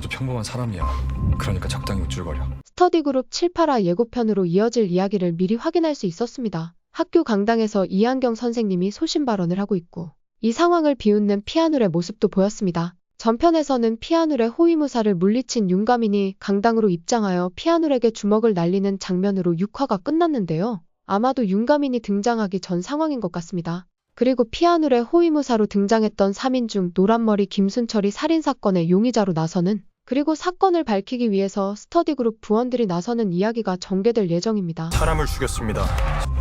너도 평범한 사람이야. 그러니까 적당히 우쭐거려. 스터디그룹 7, 8화 예고편으로 이어질 이야기를 미리 확인할 수 있었습니다. 학교 강당에서 이한경 선생님이 소신 발언을 하고 있고 이 상황을 비웃는 피아눌의 모습도 보였습니다. 전편에서는 피아눌의 호위무사를 물리친 윤가민이 강당으로 입장하여 피아눌에게 주먹을 날리는 장면으로 6화가 끝났는데요. 아마도 윤가민이 등장하기 전 상황인 것 같습니다. 그리고 피아눌의 호위무사로 등장했던 3인 중 노란머리 김순철이 살인사건의 용의자로 나서는, 그리고 사건을 밝히기 위해서 스터디그룹 부원들이 나서는 이야기가 전개될 예정입니다. 사람을 죽였습니다.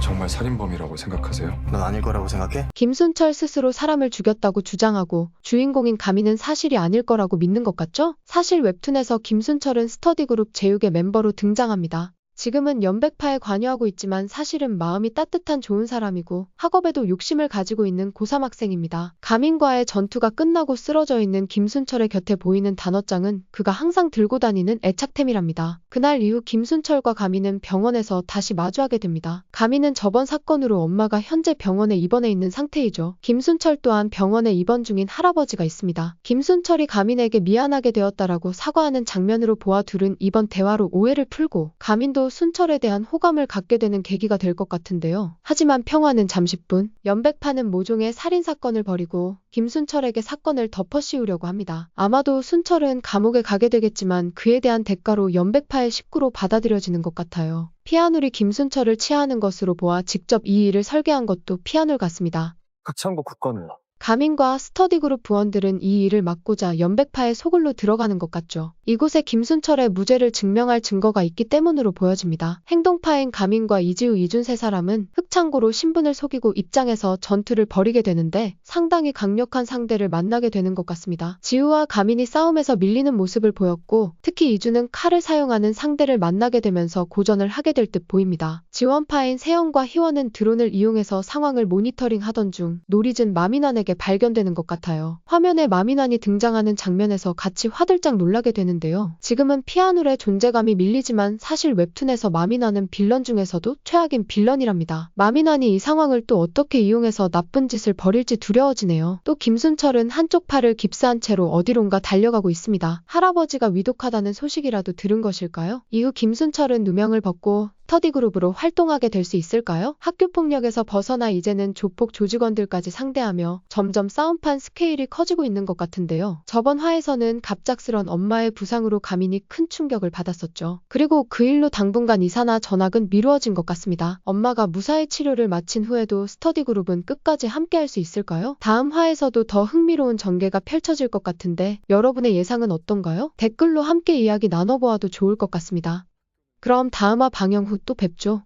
정말 살인범이라고 생각하세요? 넌 아닐 거라고 생각해? 김순철 스스로 사람을 죽였다고 주장하고 주인공인 가민은 사실이 아닐 거라고 믿는 것 같죠? 사실 웹툰에서 김순철은 스터디그룹 제6의 멤버로 등장합니다. 지금은 연백파에 관여하고 있지만 사실은 마음이 따뜻한 좋은 사람이고 학업에도 욕심을 가지고 있는 고3 학생입니다. 가민과의 전투가 끝나고 쓰러져 있는 김순철의 곁에 보이는 단어장은 그가 항상 들고 다니는 애착템이랍니다. 그날 이후 김순철과 가민은 병원에서 다시 마주하게 됩니다. 가민은 저번 사건으로 엄마가 현재 병원에 입원해 있는 상태이죠. 김순철 또한 병원에 입원 중인 할아버지가 있습니다. 김순철이 가민에게 미안하게 되었다라고 사과하는 장면으로 보아 둘은 이번 대화로 오해를 풀고 가민도 순철에 대한 호감을 갖게 되는 계기가 될 것 같은데요. 하지만 평화는 잠시뿐. 연백파는 모종의 살인사건을 벌이고 김순철에게 사건을 덮어씌우려고 합니다. 아마도 순철은 감옥에 가게 되겠지만 그에 대한 대가로 연백파의 식구로 받아들여지는 것 같아요. 피아눌이 김순철을 치하하는 것으로 보아 직접 이 일을 설계한 것도 피아눌 같습니다. 극창고 국건은 가민과 스터디그룹 부원들은 이 일을 막고자 연백파의 소굴로 들어가는 것 같죠. 이곳에 김순철의 무죄를 증명할 증거가 있기 때문으로 보여집니다. 행동파인 가민과 이지우, 이준 세 사람은 흑창고로 신분을 속이고 입장해서 전투를 벌이게 되는데 상당히 강력한 상대를 만나게 되는 것 같습니다. 지우와 가민이 싸움에서 밀리는 모습을 보였고 특히 이준은 칼을 사용하는 상대를 만나게 되면서 고전을 하게 될 듯 보입니다. 지원파인 세영과 희원은 드론을 이용해서 상황을 모니터링 하던 중 노리진 마민환에게 발견되는 것 같아요. 화면에 마민환이 등장하는 장면에서 같이 화들짝 놀라게 되는데요. 지금은 피아눌의 존재감이 밀리지만 사실 웹툰에서 마민환은 빌런 중에서도 최악인 빌런이랍니다. 마민환이 이 상황을 또 어떻게 이용해서 나쁜 짓을 벌일지 두려워지네요. 또 김순철은 한쪽 팔을 깁스한 채로 어디론가 달려가고 있습니다. 할아버지가 위독하다는 소식이라도 들은 것일까요? 이후 김순철은 누명을 벗고 스터디그룹으로 활동하게 될 수 있을까요? 학교폭력에서 벗어나 이제는 조폭 조직원들까지 상대하며 점점 싸움판 스케일이 커지고 있는 것 같은데요. 저번 화에서는 갑작스런 엄마의 부상으로 가민이 큰 충격을 받았었죠. 그리고 그 일로 당분간 이사나 전학은 미루어진 것 같습니다. 엄마가 무사히 치료를 마친 후에도 스터디그룹은 끝까지 함께할 수 있을까요? 다음 화에서도 더 흥미로운 전개가 펼쳐질 것 같은데 여러분의 예상은 어떤가요? 댓글로 함께 이야기 나눠보아도 좋을 것 같습니다. 그럼 다음화 방영 후 또 뵙죠.